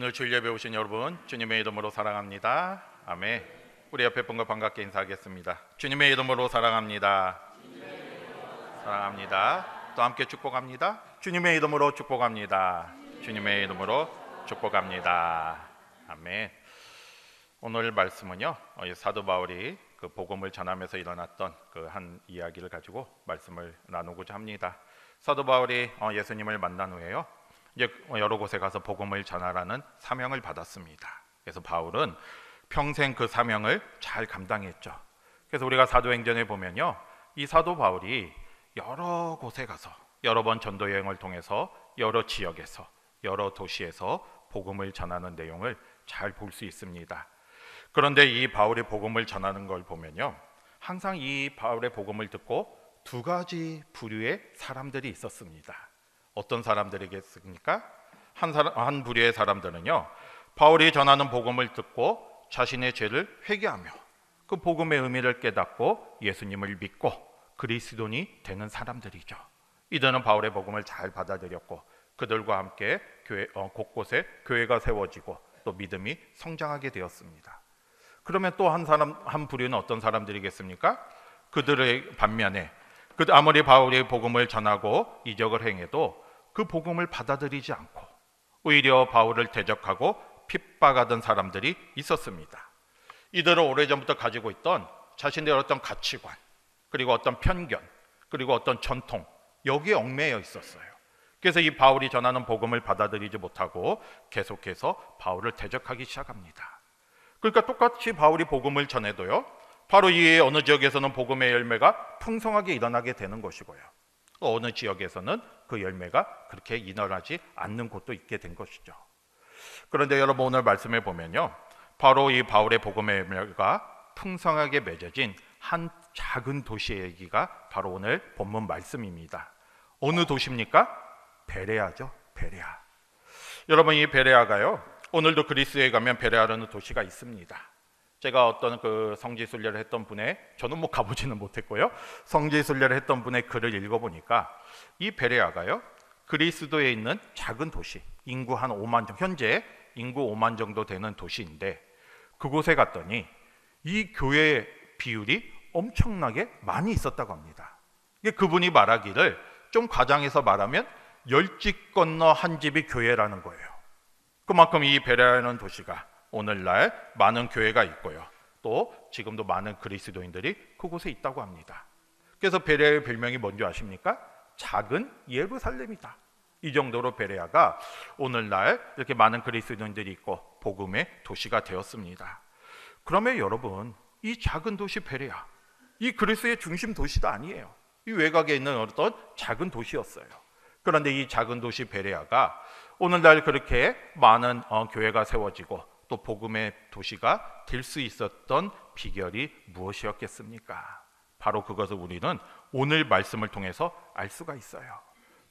오늘 주일 예배 오신 여러분, 주님의 이름으로 사랑합니다. 아멘. 우리 옆에 분과 반갑게 인사하겠습니다. 주님의 이름으로 사랑합니다. 사랑합니다. 또 함께 축복합니다. 주님의 이름으로 축복합니다. 주님의 이름으로 축복합니다. 아멘. 오늘 말씀은요, 사도 바울이 그 복음을 전하면서 일어났던 그 한 이야기를 가지고 말씀을 나누고자 합니다. 사도 바울이 예수님을 만난 후에요, 이제 여러 곳에 가서 복음을 전하라는 사명을 받았습니다. 그래서 바울은 평생 그 사명을 잘 감당했죠. 그래서 우리가 사도행전에 보면요, 이 사도 바울이 여러 곳에 가서 여러 번 전도 여행을 통해서 여러 지역에서 여러 도시에서 복음을 전하는 내용을 잘 볼 수 있습니다. 그런데 이 바울이 복음을 전하는 걸 보면요, 항상 이 바울의 복음을 듣고 두 가지 부류의 사람들이 있었습니다. 어떤 사람들이겠습니까? 한 부류의 사람들은요, 바울이 전하는 복음을 듣고 자신의 죄를 회개하며 그 복음의 의미를 깨닫고 예수님을 믿고 그리스도인이 되는 사람들이죠. 이들은 바울의 복음을 잘 받아들였고 그들과 함께 곳곳에 교회가 세워지고 또 믿음이 성장하게 되었습니다. 그러면 또 한 부류는 어떤 사람들이겠습니까? 그들의 반면에 아무리 바울이 복음을 전하고 이적을 행해도 그 복음을 받아들이지 않고 오히려 바울을 대적하고 핍박하던 사람들이 있었습니다. 이들은 오래전부터 가지고 있던 자신들의 어떤 가치관, 그리고 어떤 편견, 그리고 어떤 전통, 여기에 얽매여 있었어요. 그래서 이 바울이 전하는 복음을 받아들이지 못하고 계속해서 바울을 대적하기 시작합니다. 그러니까 똑같이 바울이 복음을 전해도요, 바로 이 어느 지역에서는 복음의 열매가 풍성하게 일어나게 되는 것이고요, 또 어느 지역에서는 그 열매가 그렇게 일어나지 않는 곳도 있게 된 것이죠. 그런데 여러분, 오늘 말씀에 보면요, 바로 이 바울의 복음의 열매가 풍성하게 맺어진 한 작은 도시의 얘기가 바로 오늘 본문 말씀입니다. 어느 도시입니까? 베레아죠. 베레아. 여러분, 이 베레아가요, 오늘도 그리스에 가면 베레아라는 도시가 있습니다. 제가 어떤 그 성지순례를 했던 분의, 저는 가보지는 못했고요, 성지순례를 했던 분의 글을 읽어보니까 이 베레아가요, 그리스도에 있는 작은 도시, 인구 한 5만 정도, 현재 인구 5만 정도 되는 도시인데, 그곳에 갔더니 이 교회의 비율이 엄청나게 많이 있었다고 합니다. 그분이 말하기를, 좀 과장해서 말하면 10집 건너 한 집이 교회라는 거예요. 그만큼 이 베레아라는 도시가 오늘날 많은 교회가 있고요, 또 지금도 많은 그리스도인들이 그곳에 있다고 합니다. 그래서 베레아의 별명이 뭔지 아십니까? 작은 예루살렘이다. 이 정도로 베레아가 오늘날 이렇게 많은 그리스도인들이 있고 복음의 도시가 되었습니다. 그러면 여러분, 이 작은 도시 베레아, 이 그리스의 중심 도시도 아니에요. 이 외곽에 있는 어떤 작은 도시였어요. 그런데 이 작은 도시 베레아가 오늘날 그렇게 많은 교회가 세워지고 또 복음의 도시가 될 수 있었던 비결이 무엇이었겠습니까? 바로 그것을 우리는 오늘 말씀을 통해서 알 수가 있어요.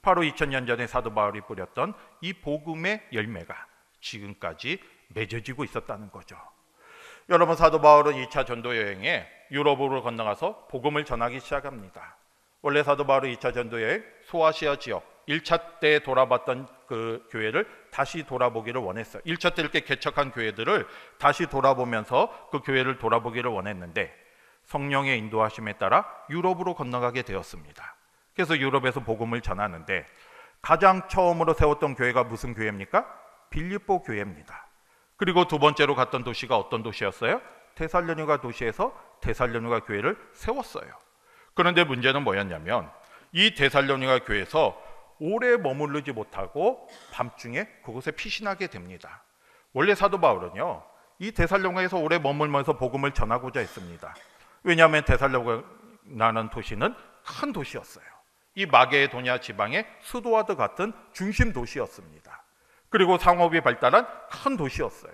바로 2000년 전에 사도 바울이 뿌렸던 이 복음의 열매가 지금까지 맺어지고 있었다는 거죠. 여러분, 사도 바울은 2차 전도 여행에 유럽으로 건너가서 복음을 전하기 시작합니다. 원래 사도 바울은 2차 전도 여행 소아시아 지역, 1차 때 돌아봤던 그 교회를 다시 돌아보기를 원했어요. 1차 때 이렇게 개척한 교회들을 다시 돌아보면서 그 교회를 돌아보기를 원했는데 성령의 인도하심에 따라 유럽으로 건너가게 되었습니다. 그래서 유럽에서 복음을 전하는데 가장 처음으로 세웠던 교회가 무슨 교회입니까? 빌립보 교회입니다. 그리고 두 번째로 갔던 도시가 어떤 도시였어요? 데살로니가 도시에서 데살로니가 교회를 세웠어요. 그런데 문제는 뭐였냐면 이 데살로니가 교회에서 오래 머무르지 못하고 밤중에 그곳에 피신하게 됩니다. 원래 사도 바울은요, 이 데살로니가에서 오래 머물면서 복음을 전하고자 했습니다. 왜냐하면 데살로니가라는 도시는 큰 도시였어요. 이 마게도냐 지방의 수도와도 같은 중심 도시였습니다. 그리고 상업이 발달한 큰 도시였어요.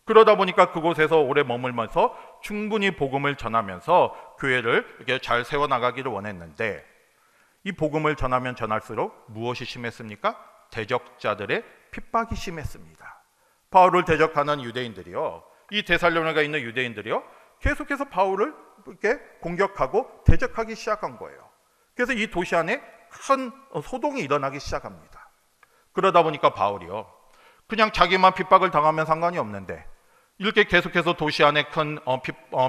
그러다 보니까 그곳에서 오래 머물면서 충분히 복음을 전하면서 교회를 이렇게 잘 세워나가기를 원했는데, 이 복음을 전하면 전할수록 무엇이 심했습니까? 대적자들의 핍박이 심했습니다. 바울을 대적하는 유대인들이요, 이 데살로니가에 있는 유대인들이요, 계속해서 바울을 이렇게 공격하고 대적하기 시작한 거예요. 그래서 이 도시 안에 큰 소동이 일어나기 시작합니다. 그러다 보니까 바울이요, 그냥 자기만 핍박을 당하면 상관이 없는데 이렇게 계속해서 도시 안에 큰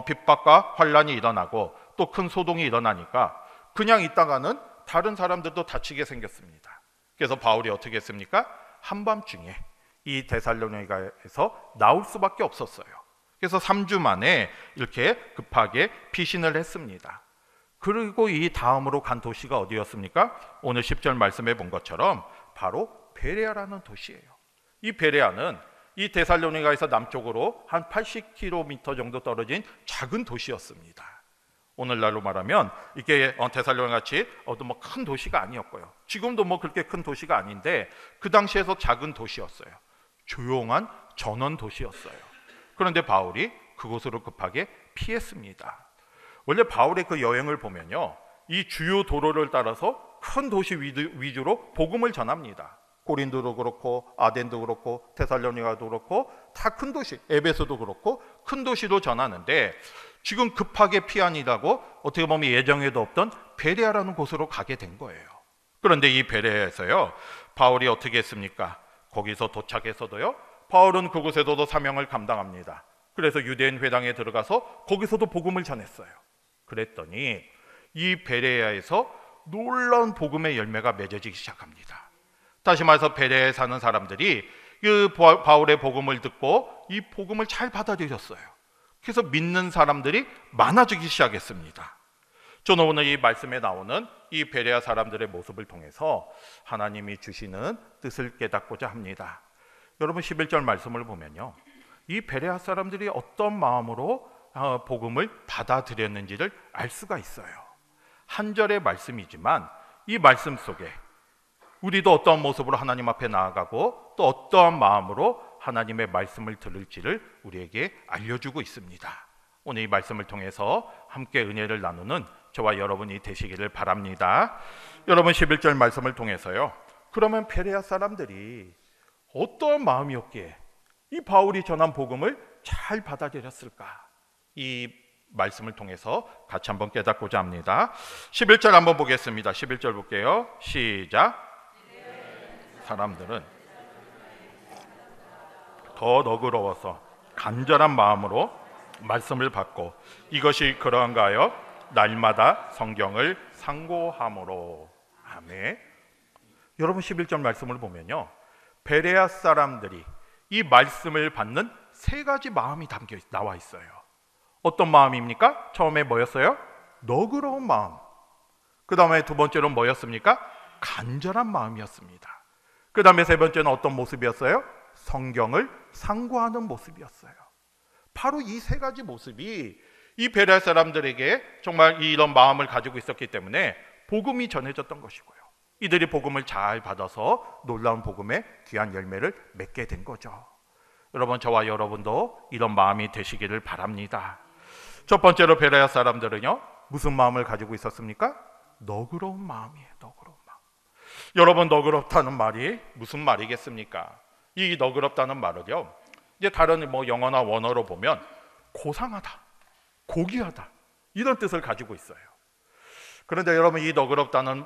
핍박과 환란이 일어나고 또 큰 소동이 일어나니까 그냥 있다가는 다른 사람들도 다치게 생겼습니다. 그래서 바울이 어떻게 했습니까? 한밤중에 이 데살로니가에서 나올 수밖에 없었어요. 그래서 3주 만에 이렇게 급하게 피신을 했습니다. 그리고 이 다음으로 간 도시가 어디였습니까? 오늘 10절 말씀에 본 것처럼 바로 베레아라는 도시예요. 이 베레아는 이 데살로니가에서 남쪽으로 한 80km 정도 떨어진 작은 도시였습니다. 오늘날로 말하면 이게 데살로니가 같이 뭐 큰 도시가 아니었고요. 지금도 뭐 그렇게 큰 도시가 아닌데 그 당시에서 작은 도시였어요. 조용한 전원 도시였어요. 그런데 바울이 그곳으로 급하게 피했습니다. 원래 바울의 그 여행을 보면요, 이 주요 도로를 따라서 큰 도시 위주로 복음을 전합니다. 고린도도 그렇고 아덴도 그렇고 데살로니가도 그렇고 다 큰 도시, 에베소도 그렇고 큰 도시로 전하는데 지금 급하게 피하니라고 어떻게 보면 예정에도 없던 베레아라는 곳으로 가게 된 거예요. 그런데 이 베레아에서요, 바울이 어떻게 했습니까? 거기서 도착해서도요, 바울은 그곳에서도 사명을 감당합니다. 그래서 유대인 회당에 들어가서 거기서도 복음을 전했어요. 그랬더니 이 베레아에서 놀라운 복음의 열매가 맺어지기 시작합니다. 다시 말해서 베레아에 사는 사람들이 그 바울의 복음을 듣고 이 복음을 잘 받아들였어요. 그래서 믿는 사람들이 많아지기 시작했습니다. 저는 오늘 이 말씀에 나오는 이 베레아 사람들의 모습을 통해서 하나님이 주시는 뜻을 깨닫고자 합니다. 여러분 11절 말씀을 보면요, 이 베레아 사람들이 어떤 마음으로 복음을 받아들였는지를 알 수가 있어요. 한 절의 말씀이지만 이 말씀 속에 우리도 어떠한 모습으로 하나님 앞에 나아가고 또 어떠한 마음으로 하나님의 말씀을 들을지를 우리에게 알려주고 있습니다. 오늘 이 말씀을 통해서 함께 은혜를 나누는 저와 여러분이 되시기를 바랍니다. 여러분 11절 말씀을 통해서요, 그러면 베레아 사람들이 어떠한 마음이었기에 이 바울이 전한 복음을 잘 받아들였을까? 이 말씀을 통해서 같이 한번 깨닫고자 합니다. 11절 한번 보겠습니다. 11절 볼게요. 시작. 사람들은 더 너그러워서 간절한 마음으로 말씀을 받고 이것이 그러한가 하여 날마다 성경을 상고함으로. 아멘. 여러분 11절 말씀을 보면요, 베레아 사람들이 이 말씀을 받는 세 가지 마음이 담겨 나와 있어요. 어떤 마음입니까? 처음에 뭐였어요? 너그러운 마음. 그 다음에 두 번째로 뭐였습니까? 간절한 마음이었습니다. 그 다음에 세 번째는 어떤 모습이었어요? 성경을 상고하는 모습이었어요. 바로 이 세 가지 모습이 이 베레아 사람들에게 정말 이런 마음을 가지고 있었기 때문에 복음이 전해졌던 것이고요, 이들이 복음을 잘 받아서 놀라운 복음의 귀한 열매를 맺게 된 거죠. 여러분, 저와 여러분도 이런 마음이 되시기를 바랍니다. 첫 번째로 베레아 사람들은요, 무슨 마음을 가지고 있었습니까? 너그러운 마음이에요. 너그러운 마음. 여러분, 너그럽다는 말이 무슨 말이겠습니까? 이 너그럽다는 말을요, 이제 다른 영어나 원어로 보면 고상하다, 고귀하다, 이런 뜻을 가지고 있어요. 그런데 여러분, 이 너그럽다는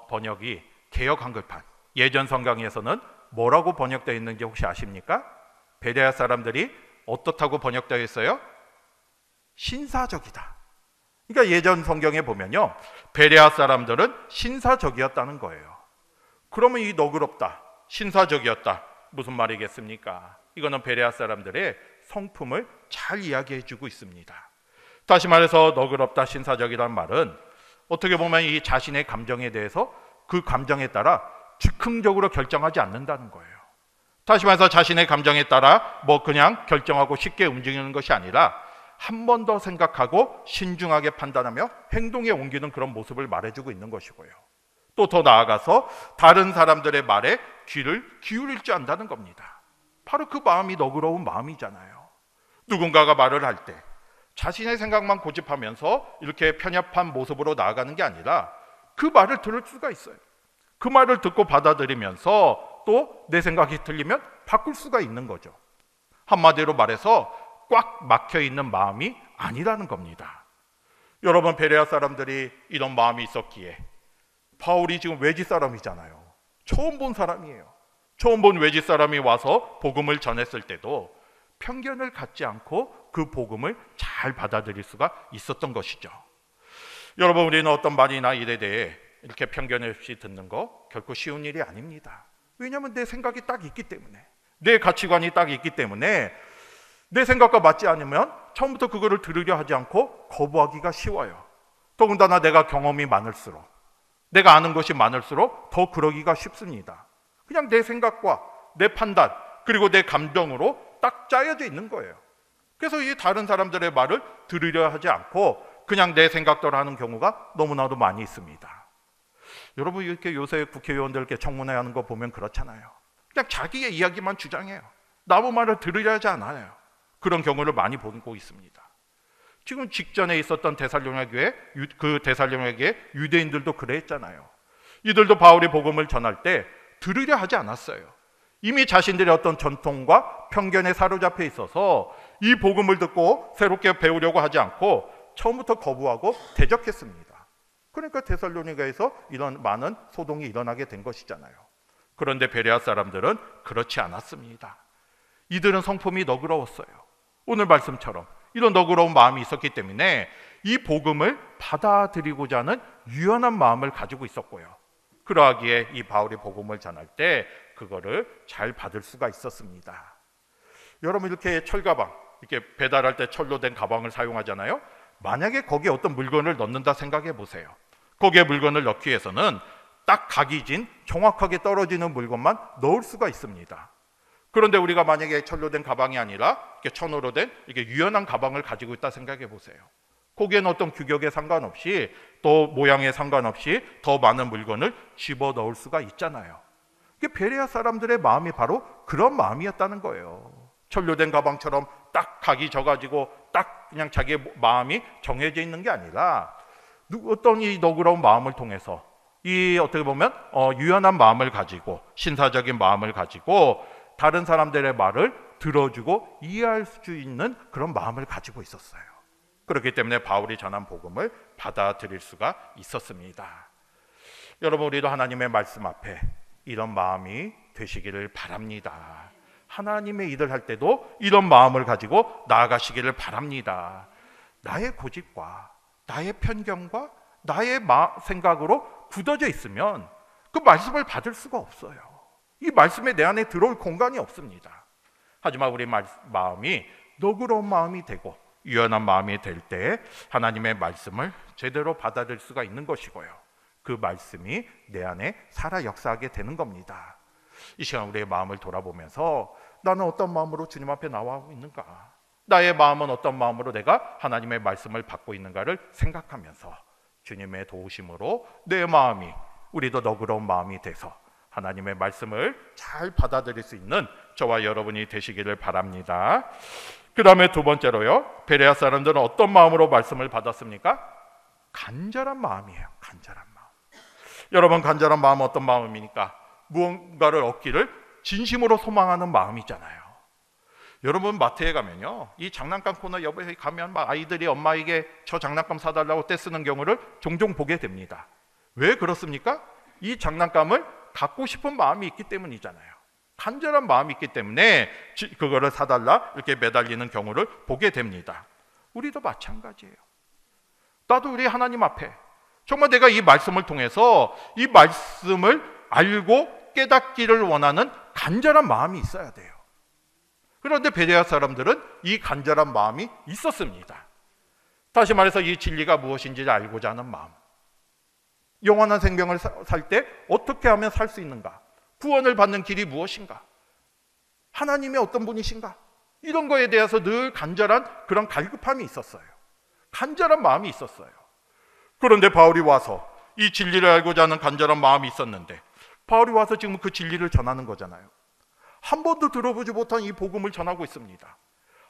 번역이 개역 한글판, 예전 성경에서는 뭐라고 번역되어 있는지 혹시 아십니까? 베레아 사람들이 어떻다고 번역되어 있어요? 신사적이다. 그러니까 예전 성경에 보면요, 베레아 사람들은 신사적이었다는 거예요. 그러면 이 너그럽다, 신사적이었다, 무슨 말이겠습니까? 이거는 베레아 사람들의 성품을 잘 이야기해 주고 있습니다. 다시 말해서 너그럽다, 신사적이라는 말은 어떻게 보면 이 자신의 감정에 대해서 그 감정에 따라 즉흥적으로 결정하지 않는다는 거예요. 다시 말해서 자신의 감정에 따라 그냥 결정하고 쉽게 움직이는 것이 아니라 한 번 더 생각하고 신중하게 판단하며 행동에 옮기는 그런 모습을 말해주고 있는 것이고요, 또 더 나아가서 다른 사람들의 말에 귀를 기울일 줄 안다는 겁니다. 바로 그 마음이 너그러운 마음이잖아요. 누군가가 말을 할 때 자신의 생각만 고집하면서 이렇게 편협한 모습으로 나아가는 게 아니라 그 말을 들을 수가 있어요. 그 말을 듣고 받아들이면서 또 내 생각이 틀리면 바꿀 수가 있는 거죠. 한마디로 말해서 꽉 막혀있는 마음이 아니라는 겁니다. 여러분, 베레아 사람들이 이런 마음이 있었기에 바울이 지금 외지 사람이잖아요. 처음 본 사람이에요. 처음 본 외지 사람이 와서 복음을 전했을 때도 편견을 갖지 않고 그 복음을 잘 받아들일 수가 있었던 것이죠. 여러분, 우리는 어떤 말이나 일에 대해 이렇게 편견 없이 듣는 거 결코 쉬운 일이 아닙니다. 왜냐하면 내 생각이 딱 있기 때문에, 내 가치관이 딱 있기 때문에 내 생각과 맞지 않으면 처음부터 그거를 들으려 하지 않고 거부하기가 쉬워요. 더군다나 내가 경험이 많을수록, 내가 아는 것이 많을수록 더 그러기가 쉽습니다. 그냥 내 생각과 내 판단 그리고 내 감정으로 딱 짜여져 있는 거예요. 그래서 이 다른 사람들의 말을 들으려 하지 않고 그냥 내 생각대로 하는 경우가 너무나도 많이 있습니다. 여러분, 이렇게 요새 국회의원들 이렇게 청문회 하는 거 보면 그렇잖아요. 그냥 자기의 이야기만 주장해요. 남의 말을 들으려 하지 않아요. 그런 경우를 많이 보고 있습니다. 지금 직전에 있었던 데살로니가 교회, 그 데살로니가 교회 유대인들도 그랬잖아요. 이들도 바울이 복음을 전할 때 들으려 하지 않았어요. 이미 자신들의 어떤 전통과 편견에 사로잡혀 있어서 이 복음을 듣고 새롭게 배우려고 하지 않고 처음부터 거부하고 대적했습니다. 그러니까 데살로니가에서 이런 많은 소동이 일어나게 된 것이잖아요. 그런데 베레아 사람들은 그렇지 않았습니다. 이들은 성품이 너그러웠어요. 오늘 말씀처럼 이런 너그러운 마음이 있었기 때문에 이 복음을 받아들이고자 하는 유연한 마음을 가지고 있었고요. 그러하기에 이 바울이 복음을 전할 때 그거를 잘 받을 수가 있었습니다. 여러분, 이렇게 철가방, 이렇게 배달할 때 철로 된 가방을 사용하잖아요. 만약에 거기에 어떤 물건을 넣는다 생각해 보세요. 거기에 물건을 넣기 위해서는 딱 각이 진 정확하게 떨어지는 물건만 넣을 수가 있습니다. 그런데 우리가 만약에 철로 된 가방이 아니라 이렇게 천으로 된 이렇게 유연한 가방을 가지고 있다 생각해 보세요. 거기에는 어떤 규격에 상관없이 또 모양에 상관없이 더 많은 물건을 집어넣을 수가 있잖아요. 이게 베레아 사람들의 마음이 바로 그런 마음이었다는 거예요. 철로 된 가방처럼 딱 각이 져가지고 딱 그냥 자기의 마음이 정해져 있는 게 아니라 어떤 이 너그러운 마음을 통해서 이 어떻게 보면 유연한 마음을 가지고 신사적인 마음을 가지고 다른 사람들의 말을 들어주고 이해할 수 있는 그런 마음을 가지고 있었어요. 그렇기 때문에 바울이 전한 복음을 받아들일 수가 있었습니다. 여러분, 우리도 하나님의 말씀 앞에 이런 마음이 되시기를 바랍니다. 하나님의 일을 할 때도 이런 마음을 가지고 나아가시기를 바랍니다. 나의 고집과 나의 편견과 나의 생각으로 굳어져 있으면 그 말씀을 받을 수가 없어요. 이 말씀에 내 안에 들어올 공간이 없습니다. 하지만 우리 마음이 너그러운 마음이 되고 유연한 마음이 될 때 하나님의 말씀을 제대로 받아들일 수가 있는 것이고요. 그 말씀이 내 안에 살아 역사하게 되는 겁니다. 이 시간 우리의 마음을 돌아보면서 나는 어떤 마음으로 주님 앞에 나와 있는가? 나의 마음은 어떤 마음으로 내가 하나님의 말씀을 받고 있는가를 생각하면서 주님의 도우심으로 내 마음이 우리도 너그러운 마음이 돼서 하나님의 말씀을 잘 받아들일 수 있는 저와 여러분이 되시기를 바랍니다. 그 다음에 두 번째로요, 베레아 사람들은 어떤 마음으로 말씀을 받았습니까? 간절한 마음이에요. 간절한 마음. 여러분, 간절한 마음은 어떤 마음입니까? 무언가를 얻기를 진심으로 소망하는 마음이잖아요. 여러분, 마트에 가면요, 이 장난감 코너 옆에 가면 막 아이들이 엄마에게 저 장난감 사달라고 떼쓰는 경우를 종종 보게 됩니다. 왜 그렇습니까? 이 장난감을 갖고 싶은 마음이 있기 때문이잖아요. 간절한 마음이 있기 때문에 그거를 사달라 이렇게 매달리는 경우를 보게 됩니다. 우리도 마찬가지예요. 나도 우리 하나님 앞에 정말 내가 이 말씀을 통해서 이 말씀을 알고 깨닫기를 원하는 간절한 마음이 있어야 돼요. 그런데 베레아 사람들은 이 간절한 마음이 있었습니다. 다시 말해서 이 진리가 무엇인지를 알고자 하는 마음, 영원한 생명을 살 때 어떻게 하면 살 수 있는가, 구원을 받는 길이 무엇인가, 하나님이 어떤 분이신가, 이런 거에 대해서 늘 간절한 그런 갈급함이 있었어요. 간절한 마음이 있었어요. 그런데 바울이 와서 이 진리를 알고자 하는 간절한 마음이 있었는데 바울이 와서 지금 그 진리를 전하는 거잖아요. 한 번도 들어보지 못한 이 복음을 전하고 있습니다.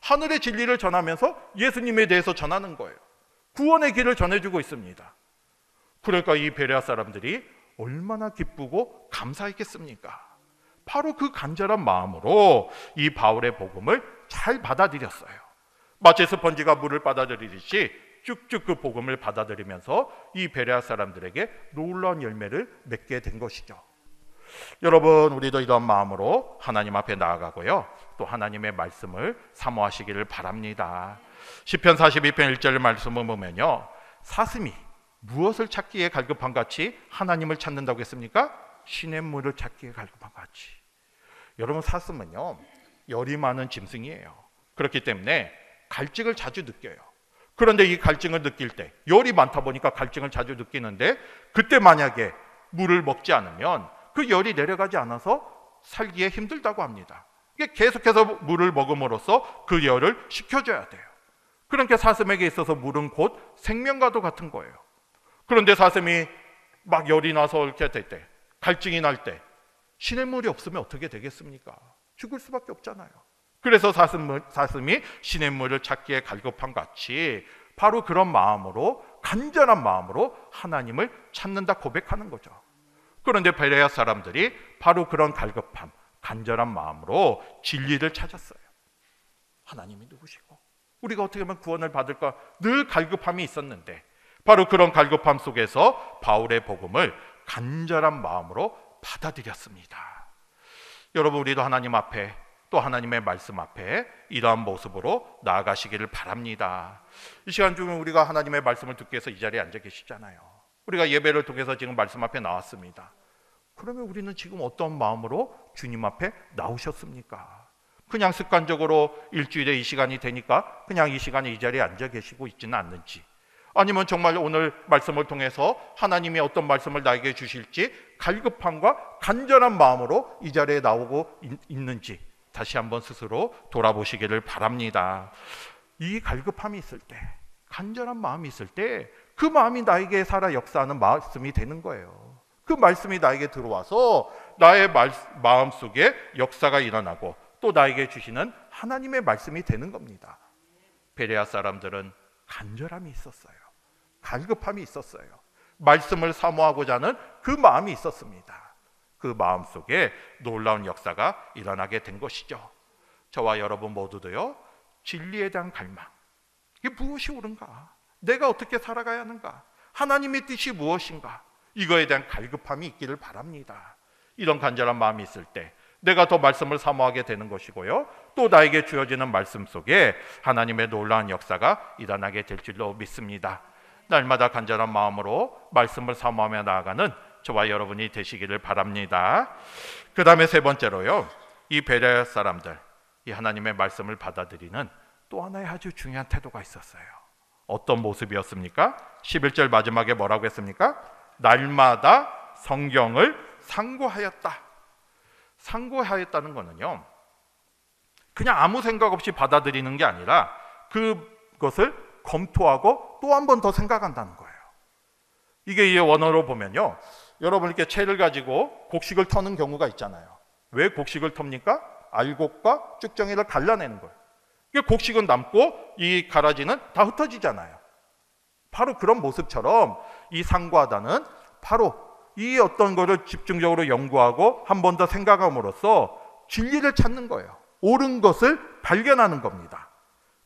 하늘의 진리를 전하면서 예수님에 대해서 전하는 거예요. 구원의 길을 전해주고 있습니다. 그러니까 이 베레아 사람들이 얼마나 기쁘고 감사했겠습니까? 바로 그 간절한 마음으로 이 바울의 복음을 잘 받아들였어요. 마치 스펀지가 물을 받아들이듯이 쭉쭉 그 복음을 받아들이면서 이 베레아 사람들에게 놀라운 열매를 맺게 된 것이죠. 여러분, 우리도 이런 마음으로 하나님 앞에 나아가고요, 또 하나님의 말씀을 사모하시기를 바랍니다. 시편 42편 1절 말씀을 보면요, 사슴이 무엇을 찾기에 갈급한 같이 하나님을 찾는다고 했습니까? 시냇물을 찾기에 갈급한 같이. 여러분, 사슴은요 열이 많은 짐승이에요. 그렇기 때문에 갈증을 자주 느껴요. 그런데 이 갈증을 느낄 때, 열이 많다 보니까 갈증을 자주 느끼는데, 그때 만약에 물을 먹지 않으면 그 열이 내려가지 않아서 살기에 힘들다고 합니다. 이게 계속해서 물을 먹음으로써 그 열을 식혀줘야 돼요. 그러니까 사슴에게 있어서 물은 곧 생명과도 같은 거예요. 그런데 사슴이 막 열이 나서 이렇게 될 때, 갈증이 날 때 시냇물이 없으면 어떻게 되겠습니까? 죽을 수밖에 없잖아요. 그래서 사슴이 시냇물을 찾기에 갈급한 같이 바로 그런 마음으로, 간절한 마음으로 하나님을 찾는다 고백하는 거죠. 그런데 베레아 사람들이 바로 그런 갈급함, 간절한 마음으로 진리를 찾았어요. 하나님이 누구시고 우리가 어떻게 하면 구원을 받을까 늘 갈급함이 있었는데, 바로 그런 갈급함 속에서 바울의 복음을 간절한 마음으로 받아들였습니다. 여러분, 우리도 하나님 앞에, 또 하나님의 말씀 앞에 이러한 모습으로 나아가시기를 바랍니다. 이 시간 중에 우리가 하나님의 말씀을 듣기 위해서 이 자리에 앉아 계시잖아요. 우리가 예배를 통해서 지금 말씀 앞에 나왔습니다. 그러면 우리는 지금 어떤 마음으로 주님 앞에 나오셨습니까? 그냥 습관적으로 일주일에 이 시간이 되니까 그냥 이 시간에 이 자리에 앉아 계시고 있지는 않는지, 아니면 정말 오늘 말씀을 통해서 하나님이 어떤 말씀을 나에게 주실지 갈급함과 간절한 마음으로 이 자리에 나오고 있는지 다시 한번 스스로 돌아보시기를 바랍니다. 이 갈급함이 있을 때, 간절한 마음이 있을 때 그 마음이 나에게 살아 역사하는 말씀이 되는 거예요. 그 말씀이 나에게 들어와서 나의 마음 속에 역사가 일어나고 또 나에게 주시는 하나님의 말씀이 되는 겁니다. 베레아 사람들은 간절함이 있었어요. 갈급함이 있었어요. 말씀을 사모하고자 하는 그 마음이 있었습니다. 그 마음 속에 놀라운 역사가 일어나게 된 것이죠. 저와 여러분 모두도요, 진리에 대한 갈망, 이게 무엇이 옳은가? 내가 어떻게 살아가야 하는가? 하나님의 뜻이 무엇인가? 이거에 대한 갈급함이 있기를 바랍니다. 이런 간절한 마음이 있을 때 내가 더 말씀을 사모하게 되는 것이고요, 또 나에게 주어지는 말씀 속에 하나님의 놀라운 역사가 일어나게 될 줄로 믿습니다. 날마다 간절한 마음으로 말씀을 사모하며 나아가는 저와 여러분이 되시기를 바랍니다. 그 다음에 세 번째로요, 이 베레아 사람들, 이 하나님의 말씀을 받아들이는 또 하나의 아주 중요한 태도가 있었어요. 어떤 모습이었습니까? 11절 마지막에 뭐라고 했습니까? 날마다 성경을 상고하였다. 상고하였다는 거는요, 그냥 아무 생각 없이 받아들이는 게 아니라 그것을 검토하고 또 한 번 더 생각한다는 거예요. 이게 이 원어로 보면요, 여러분 이렇게 채를 가지고 곡식을 터는 경우가 있잖아요. 왜 곡식을 텁니까? 알곡과 쭉정이를 갈라내는 거예요. 이게 곡식은 남고 이 가라지는 다 흩어지잖아요. 바로 그런 모습처럼 이 상고하다는 바로 이 어떤 거를 집중적으로 연구하고 한 번 더 생각함으로써 진리를 찾는 거예요. 옳은 것을 발견하는 겁니다.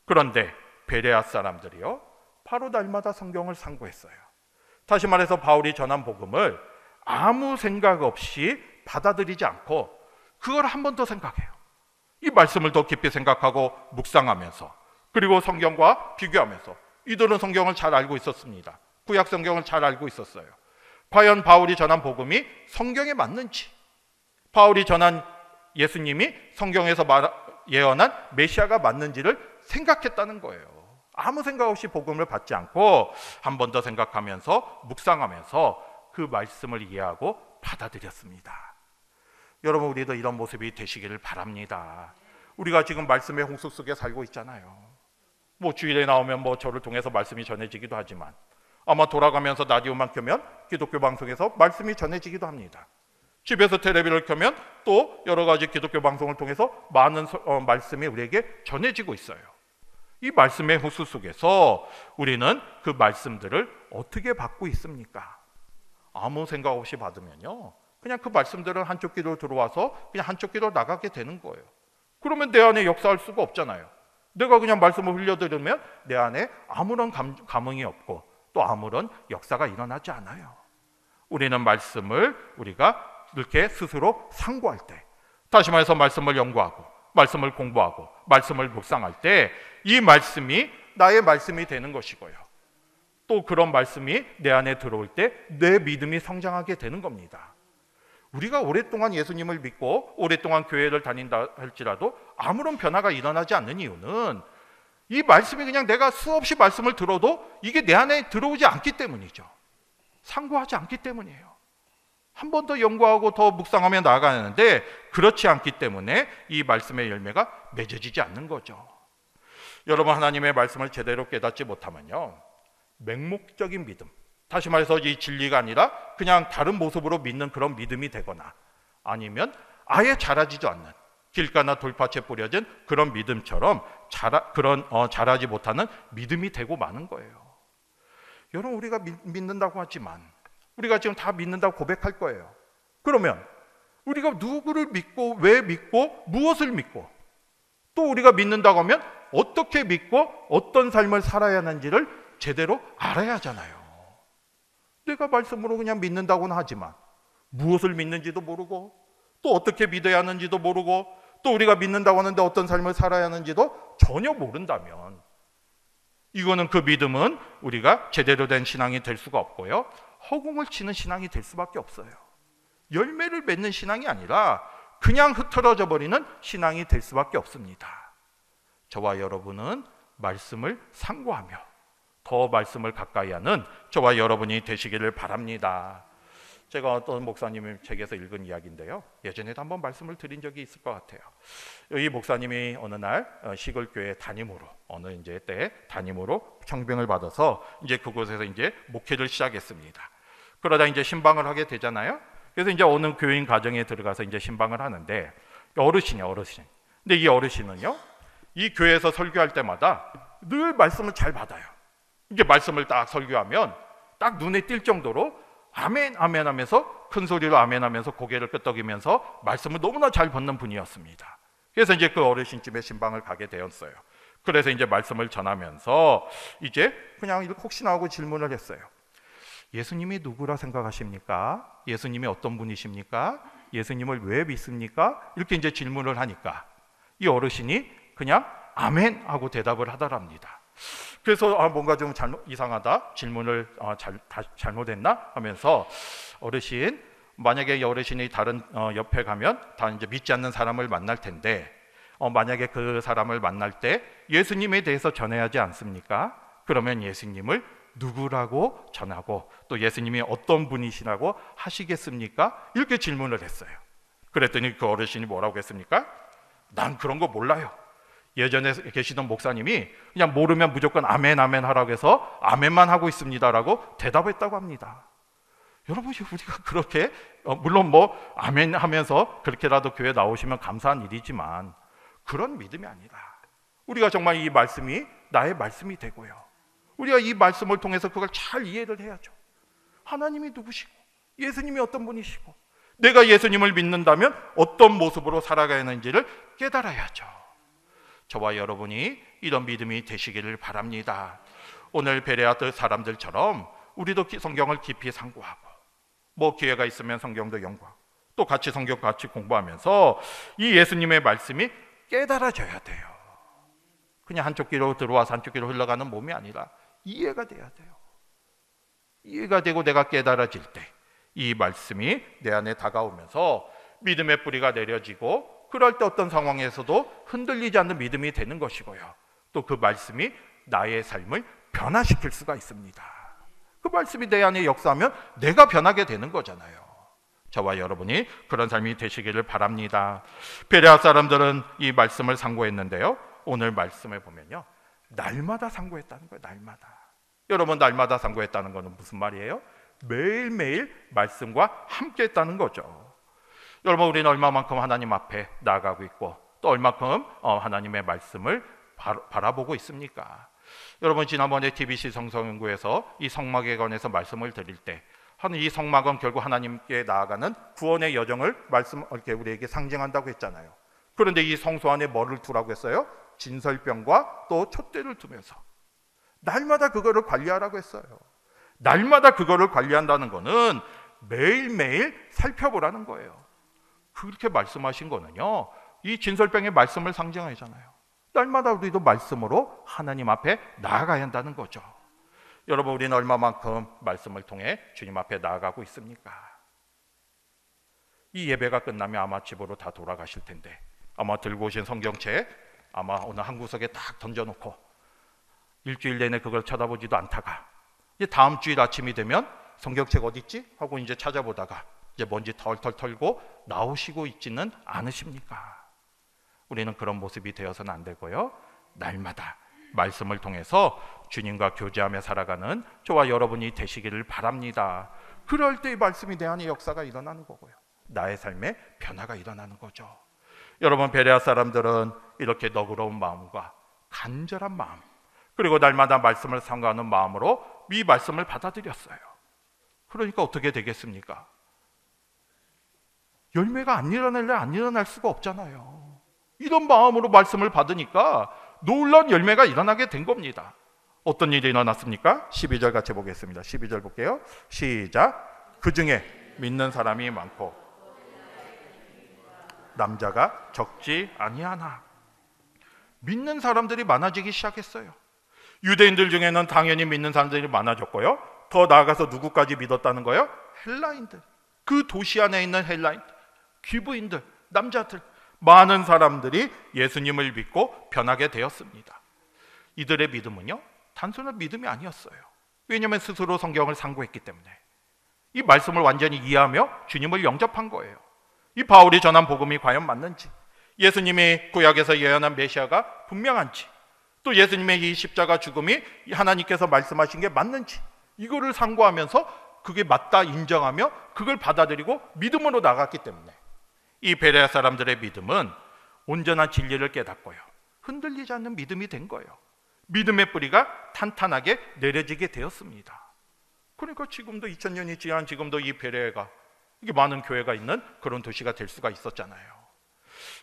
그런데 베레아 사람들이요, 바로 날마다 성경을 상고했어요. 다시 말해서 바울이 전한 복음을 아무 생각 없이 받아들이지 않고 그걸 한 번 더 생각해요. 이 말씀을 더 깊이 생각하고 묵상하면서, 그리고 성경과 비교하면서, 이들은 성경을 잘 알고 있었습니다. 구약 성경을 잘 알고 있었어요. 과연 바울이 전한 복음이 성경에 맞는지, 바울이 전한 예수님이 성경에서 예언한 메시아가 맞는지를 생각했다는 거예요. 아무 생각 없이 복음을 받지 않고 한 번 더 생각하면서 묵상하면서 그 말씀을 이해하고 받아들였습니다. 여러분, 우리도 이런 모습이 되시기를 바랍니다. 우리가 지금 말씀의 홍수 속에 살고 있잖아요. 뭐 주일에 나오면 뭐 저를 통해서 말씀이 전해지기도 하지만, 아마 돌아가면서 라디오만 켜면 기독교 방송에서 말씀이 전해지기도 합니다. 집에서 텔레비를 켜면 또 여러 가지 기독교 방송을 통해서 많은 말씀이 우리에게 전해지고 있어요. 이 말씀의 호수 속에서 우리는 그 말씀들을 어떻게 받고 있습니까? 아무 생각 없이 받으면요, 그냥 그 말씀들은 한쪽 귀로 들어와서 그냥 한쪽 귀로 나가게 되는 거예요. 그러면 내 안에 역사할 수가 없잖아요. 내가 그냥 말씀을 흘려들으면 내 안에 아무런 감흥이 없고 또 아무런 역사가 일어나지 않아요. 우리는 말씀을 우리가 이렇게 스스로 상고할 때, 다시 말해서 말씀을 연구하고 말씀을 공부하고 말씀을 묵상할 때 이 말씀이 나의 말씀이 되는 것이고요, 또 그런 말씀이 내 안에 들어올 때 내 믿음이 성장하게 되는 겁니다. 우리가 오랫동안 예수님을 믿고 오랫동안 교회를 다닌다 할지라도 아무런 변화가 일어나지 않는 이유는 이 말씀이 그냥 내가 수없이 말씀을 들어도 이게 내 안에 들어오지 않기 때문이죠. 상고하지 않기 때문이에요. 한 번 더 연구하고 더 묵상하며 나아가는데 그렇지 않기 때문에 이 말씀의 열매가 맺어지지 않는 거죠. 여러분, 하나님의 말씀을 제대로 깨닫지 못하면요, 맹목적인 믿음, 다시 말해서 이 진리가 아니라 그냥 다른 모습으로 믿는 그런 믿음이 되거나, 아니면 아예 자라지도 않는 길가나 돌밭에 뿌려진 그런 믿음처럼 자라지 못하는 믿음이 되고 마는 거예요. 여러분, 우리가 믿는다고 하지만, 우리가 지금 다 믿는다고 고백할 거예요. 그러면 우리가 누구를 믿고 왜 믿고 무엇을 믿고, 또 우리가 믿는다고 하면 어떻게 믿고 어떤 삶을 살아야 하는지를 제대로 알아야 하잖아요. 내가 말씀으로 그냥 믿는다고는 하지만 무엇을 믿는지도 모르고, 또 어떻게 믿어야 하는지도 모르고, 또 우리가 믿는다고 하는데 어떤 삶을 살아야 하는지도 전혀 모른다면 이거는, 그 믿음은 우리가 제대로 된 신앙이 될 수가 없고요, 허공을 치는 신앙이 될 수밖에 없어요. 열매를 맺는 신앙이 아니라 그냥 흐트러져 버리는 신앙이 될 수밖에 없습니다. 저와 여러분은 말씀을 상고하며 더 말씀을 가까이 하는 저와 여러분이 되시기를 바랍니다. 제가 어떤 목사님의 책에서 읽은 이야기인데요, 예전에도 한번 말씀을 드린 적이 있을 것 같아요. 이 목사님이 어느 날 시골 교회 담임으로, 어느 이제 때 담임으로 청빙을 받아서 이제 그곳에서 이제 목회를 시작했습니다. 그러다 이제 신방을 하게 되잖아요. 그래서 이제 어느 교인 가정에 들어가서 이제 신방을 하는데, 어르신이에요, 어르신. 근데 이 어르신은요, 이 교회에서 설교할 때마다 늘 말씀을 잘 받아요. 이게 말씀을 딱 설교하면 딱 눈에 띌 정도로 아멘 아멘 하면서, 큰 소리로 아멘 하면서 고개를 끄덕이면서 말씀을 너무나 잘 받는 분이었습니다. 그래서 이제 그 어르신 집에 신방을 가게 되었어요. 그래서 이제 말씀을 전하면서 이제 그냥 이렇게 혹시나 하고 질문을 했어요. 예수님이 누구라 생각하십니까? 예수님이 어떤 분이십니까? 예수님을 왜 믿습니까? 이렇게 이제 질문을 하니까 이 어르신이 그냥 아멘 하고 대답을 하더랍니다. 그래서 뭔가 좀 이상하다, 질문을 잘못했나 하면서, 어르신, 만약에 이 어르신이 다른 옆에 가면 다 이제 믿지 않는 사람을 만날 텐데, 만약에 그 사람을 만날 때 예수님에 대해서 전해야 하지 않습니까? 그러면 예수님을 누구라고 전하고 또 예수님이 어떤 분이시라고 하시겠습니까? 이렇게 질문을 했어요. 그랬더니 그 어르신이 뭐라고 했습니까? 난 그런 거 몰라요. 예전에 계시던 목사님이 그냥 모르면 무조건 아멘 아멘 하라고 해서 아멘만 하고 있습니다라고 대답했다고 합니다. 여러분, 우리가 그렇게 물론 뭐 아멘 하면서 그렇게라도 교회 나오시면 감사한 일이지만 그런 믿음이 아니라, 우리가 정말 이 말씀이 나의 말씀이 되고요, 우리가 이 말씀을 통해서 그걸 잘 이해를 해야죠. 하나님이 누구시고 예수님이 어떤 분이시고 내가 예수님을 믿는다면 어떤 모습으로 살아가야 하는지를 깨달아야죠. 저와 여러분이 이런 믿음이 되시기를 바랍니다. 오늘 베레아 사람들처럼 우리도 성경을 깊이 상고하고, 뭐 기회가 있으면 성경도 연구하고, 또 같이 성경 같이 공부하면서 이 예수님의 말씀이 깨달아져야 돼요. 그냥 한쪽 귀로 들어와서 한쪽 귀로 흘러가는 몸이 아니라 이해가 돼야 돼요. 이해가 되고 내가 깨달아질 때 이 말씀이 내 안에 다가오면서 믿음의 뿌리가 내려지고, 그럴 때 어떤 상황에서도 흔들리지 않는 믿음이 되는 것이고요, 또 그 말씀이 나의 삶을 변화시킬 수가 있습니다. 그 말씀이 내 안에 역사하면 내가 변하게 되는 거잖아요. 저와 여러분이 그런 삶이 되시기를 바랍니다. 베레아 사람들은 이 말씀을 상고했는데요, 오늘 말씀에 보면요, 날마다 상고했다는 거예요. 날마다. 여러분, 날마다 상고했다는 것은 무슨 말이에요? 매일매일 말씀과 함께 했다는 거죠. 여러분, 우리는 얼마만큼 하나님 앞에 나아가고 있고 또 얼마큼 하나님의 말씀을 바라보고 있습니까? 여러분, 지난번에 TBC 성서연구에서 이 성막에 관해서 말씀을 드릴 때 이 성막은 결국 하나님께 나아가는 구원의 여정을 이렇게 우리에게 상징한다고 했잖아요. 그런데 이 성소 안에 뭐를 두라고 했어요? 진설병과 또 촛대를 두면서 날마다 그거를 관리하라고 했어요. 날마다 그거를 관리한다는 것은 매일매일 살펴보라는 거예요. 그렇게 말씀하신 거는요, 이 진설병의 말씀을 상징하잖아요. 날마다 우리도 말씀으로 하나님 앞에 나아가야 한다는 거죠. 여러분, 우리는 얼마만큼 말씀을 통해 주님 앞에 나아가고 있습니까? 이 예배가 끝나면 아마 집으로 다 돌아가실 텐데, 아마 들고 오신 성경책 아마 어느 한 구석에 딱 던져놓고 일주일 내내 그걸 쳐다보지도 않다가 이제 다음 주일 아침이 되면 성경책 어디 있지? 하고 이제 찾아보다가 이제 먼지 털털 털고 나오시고 있지는 않으십니까? 우리는 그런 모습이 되어서는 안 되고요, 날마다 말씀을 통해서 주님과 교제하며 살아가는 저와 여러분이 되시기를 바랍니다. 그럴 때 이 말씀이 내 안에 역사가 일어나는 거고요, 나의 삶에 변화가 일어나는 거죠. 여러분, 베레아 사람들은 이렇게 너그러운 마음과 간절한 마음, 그리고 날마다 말씀을 상고하는 마음으로 이 말씀을 받아들였어요. 그러니까 어떻게 되겠습니까? 열매가 안 일어날 수가 없잖아요. 이런 마음으로 말씀을 받으니까 놀라운 열매가 일어나게 된 겁니다. 어떤 일이 일어났습니까? 12절 같이 보겠습니다. 12절 볼게요. 시작. 그 중에 믿는 사람이 많고 남자가 적지 아니하나. 믿는 사람들이 많아지기 시작했어요. 유대인들 중에는 당연히 믿는 사람들이 많아졌고요, 더 나아가서 누구까지 믿었다는 거예요? 헬라인들, 그 도시 안에 있는 헬라인들, 귀부인들, 남자들, 많은 사람들이 예수님을 믿고 변하게 되었습니다. 이들의 믿음은요, 단순한 믿음이 아니었어요. 왜냐하면 스스로 성경을 상고했기 때문에 이 말씀을 완전히 이해하며 주님을 영접한 거예요. 이 바울이 전한 복음이 과연 맞는지, 예수님이 구약에서 예언한 메시아가 분명한지, 또 예수님의 이 십자가 죽음이 하나님께서 말씀하신 게 맞는지, 이거를 상고하면서 그게 맞다 인정하며 그걸 받아들이고 믿음으로 나갔기 때문에 이 베레아 사람들의 믿음은 온전한 진리를 깨닫고요, 흔들리지 않는 믿음이 된 거예요. 믿음의 뿌리가 탄탄하게 내려지게 되었습니다. 그러니까 지금도 2000년이 지난 지금도 이 베레아가 이게 많은 교회가 있는 그런 도시가 될 수가 있었잖아요.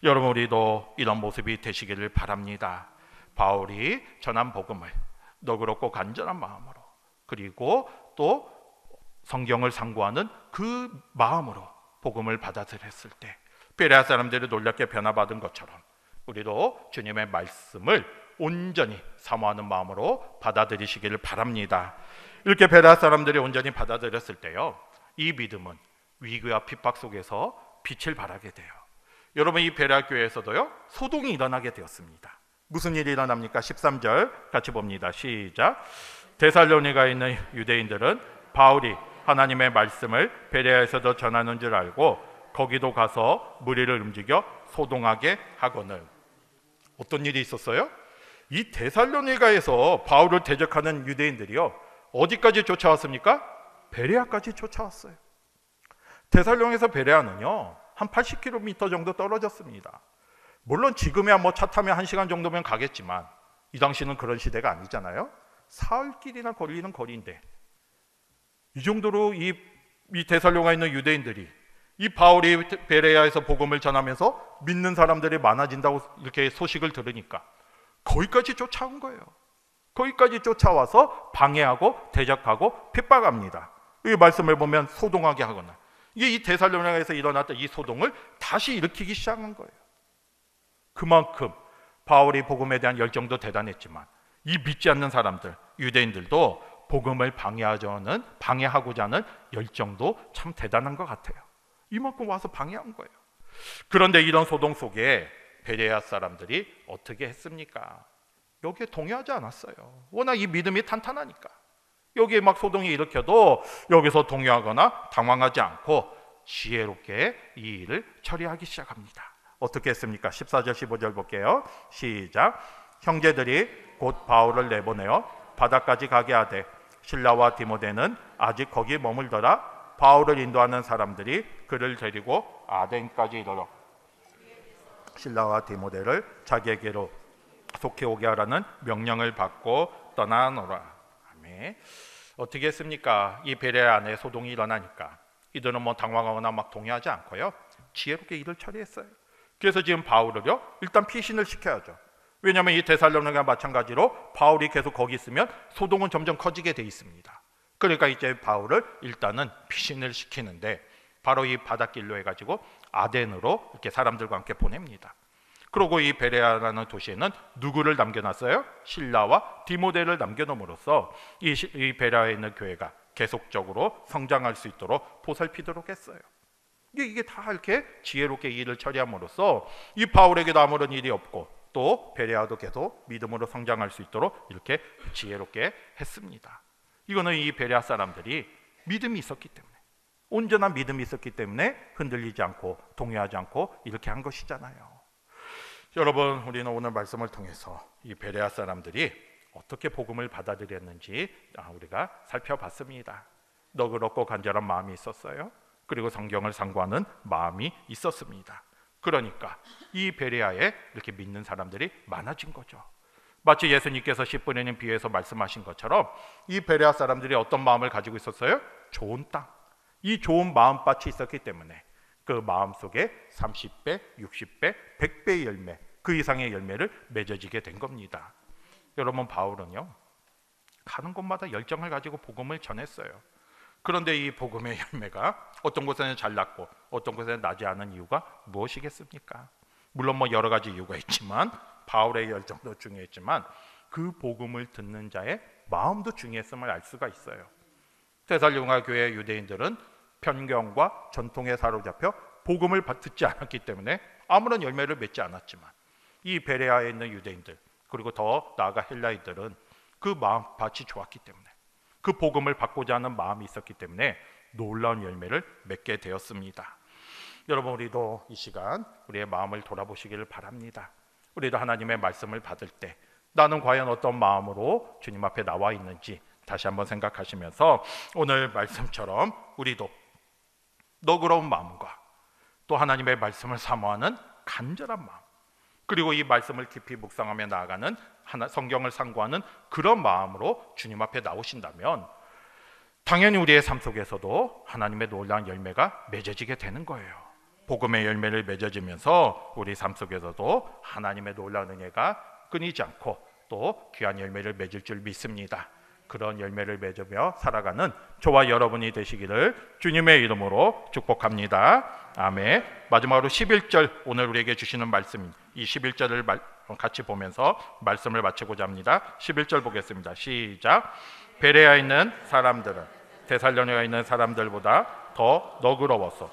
여러분, 우리도 이런 모습이 되시기를 바랍니다. 바울이 전한 복음을 너그럽고 간절한 마음으로, 그리고 또 성경을 상고하는 그 마음으로 복음을 받아들였을 때 베레아 사람들이 놀랍게 변화받은 것처럼 우리도 주님의 말씀을 온전히 사모하는 마음으로 받아들이시기를 바랍니다. 이렇게 베레아 사람들이 온전히 받아들였을 때요, 이 믿음은 위기와 핍박 속에서 빛을 발하게 돼요. 여러분, 이 베레아 교회에서도요, 소동이 일어나게 되었습니다. 무슨 일이 일어납니까? 13절 같이 봅니다. 시작. 데살로니가에 있는 유대인들은 바울이 하나님의 말씀을 베레아에서도 전하는 줄 알고 거기도 가서 무리를 움직여 소동하게 하거늘. 어떤 일이 있었어요? 이 데살로니가에서 바울을 대적하는 유대인들이요, 어디까지 쫓아왔습니까? 베레아까지 쫓아왔어요. 데살로니가에서 베레아는요, 한 80km 정도 떨어졌습니다. 물론 지금이야 뭐 차 타면 1시간 정도면 가겠지만 이 당시는 그런 시대가 아니잖아요. 사흘길이나 걸리는 거리인데 이 정도로 이 데살로니가에 있는 유대인들이 이 바울이 베레아에서 복음을 전하면서 믿는 사람들이 많아진다고 이렇게 소식을 들으니까 거기까지 쫓아온 거예요. 거기까지 쫓아와서 방해하고 대적하고 핍박합니다. 이 말씀을 보면 소동하게 하거나, 이게 이 데살로니가에서 일어났던 이 소동을 다시 일으키기 시작한 거예요. 그만큼 바울이 복음에 대한 열정도 대단했지만 이 믿지 않는 사람들, 유대인들도 복음을 방해하고자 하는 열정도 참 대단한 것 같아요. 이만큼 와서 방해한 거예요. 그런데 이런 소동 속에 베레아 사람들이 어떻게 했습니까? 여기에 동요하지 않았어요. 워낙 이 믿음이 탄탄하니까. 여기에 막 소동이 일으켜도 여기서 동요하거나 당황하지 않고 지혜롭게 이 일을 처리하기 시작합니다. 어떻게 했습니까? 14절 15절 볼게요. 시작. 형제들이 곧 바울을 내보내어 바다까지 가게 하되 실라와 디모데는 아직 거기 머물더라. 바울을 인도하는 사람들이 그를 데리고 아덴까지 이르러 실라와 디모데를 자기에게로 속히 오게 하라는 명령을 받고 떠나노라. 아멘. 어떻게 했습니까? 이 베레아 안에 소동이 일어나니까 이들은 뭐 당황하거나 막 동요하지 않고요, 지혜롭게 일을 처리했어요. 그래서 지금 바울을요, 일단 피신을 시켜야죠. 왜냐하면 이 데살로니가 마찬가지로 바울이 계속 거기 있으면 소동은 점점 커지게 돼 있습니다. 그러니까 이제 바울을 일단은 피신을 시키는데 바로 이 바닷길로 해가지고 아덴으로 이렇게 사람들과 함께 보냅니다. 그리고 이 베레아라는 도시에는 누구를 남겨놨어요? 실라와 디모데를 남겨놓음으로써 이 베레아에 있는 교회가 계속적으로 성장할 수 있도록 보살피도록 했어요. 이게 다 이렇게 지혜롭게 일을 처리함으로써 이 바울에게도 아무런 일이 없고 또 베레아도 계속 믿음으로 성장할 수 있도록 이렇게 지혜롭게 했습니다. 이거는 이 베레아 사람들이 믿음이 있었기 때문에, 온전한 믿음이 있었기 때문에 흔들리지 않고 동요하지 않고 이렇게 한 것이잖아요. 여러분, 우리는 오늘 말씀을 통해서 이 베레아 사람들이 어떻게 복음을 받아들였는지 우리가 살펴봤습니다. 너그럽고 간절한 마음이 있었어요. 그리고 성경을 상고하는 마음이 있었습니다. 그러니까 이 베레아에 이렇게 믿는 사람들이 많아진 거죠. 마치 예수님께서 씨 뿌리는 비유에서 말씀하신 것처럼 이 베레아 사람들이 어떤 마음을 가지고 있었어요? 좋은 땅, 이 좋은 마음밭이 있었기 때문에 그 마음 속에 30배, 60배, 100배의 열매, 그 이상의 열매를 맺어지게 된 겁니다. 여러분, 바울은요 가는 곳마다 열정을 가지고 복음을 전했어요. 그런데 이 복음의 열매가 어떤 곳에는 잘 났고 어떤 곳에는 나지 않은 이유가 무엇이겠습니까? 물론 여러 가지 이유가 있지만 바울의 열정도 중요했지만 그 복음을 듣는 자의 마음도 중요했음을 알 수가 있어요. 데살로니가 교회 유대인들은 편견과 전통에 사로잡혀 복음을 듣지 않았기 때문에 아무런 열매를 맺지 않았지만 이 베레아에 있는 유대인들, 그리고 더 나아가 헬라인들은 그 마음밭이 좋았기 때문에, 그 복음을 받고자 하는 마음이 있었기 때문에 놀라운 열매를 맺게 되었습니다. 여러분, 우리도 이 시간 우리의 마음을 돌아보시기를 바랍니다. 우리도 하나님의 말씀을 받을 때 나는 과연 어떤 마음으로 주님 앞에 나와 있는지 다시 한번 생각하시면서 오늘 말씀처럼 우리도 너그러운 마음과 또 하나님의 말씀을 사모하는 간절한 마음, 그리고 이 말씀을 깊이 묵상하며 나아가는 성경을 상고하는 그런 마음으로 주님 앞에 나오신다면 당연히 우리의 삶 속에서도 하나님의 놀라운 열매가 맺어지게 되는 거예요. 복음의 열매를 맺어지면서 우리 삶 속에서도 하나님의 놀라운 은혜가 끊이지 않고 또 귀한 열매를 맺을 줄 믿습니다. 그런 열매를 맺으며 살아가는 저와 여러분이 되시기를 주님의 이름으로 축복합니다. 아멘. 마지막으로 11절, 오늘 우리에게 주시는 말씀, 이 11절을 같이 보면서 말씀을 마치고자 합니다. 11절 보겠습니다. 시작. 베레아에 있는 사람들은 데살로니가에 있는 사람들보다 더 너그러워서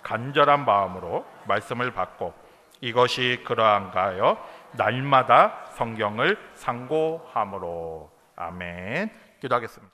간절한 마음으로 말씀을 받고 이것이 그러한가 하여 날마다 성경을 상고함으로. 아멘. 기도하겠습니다.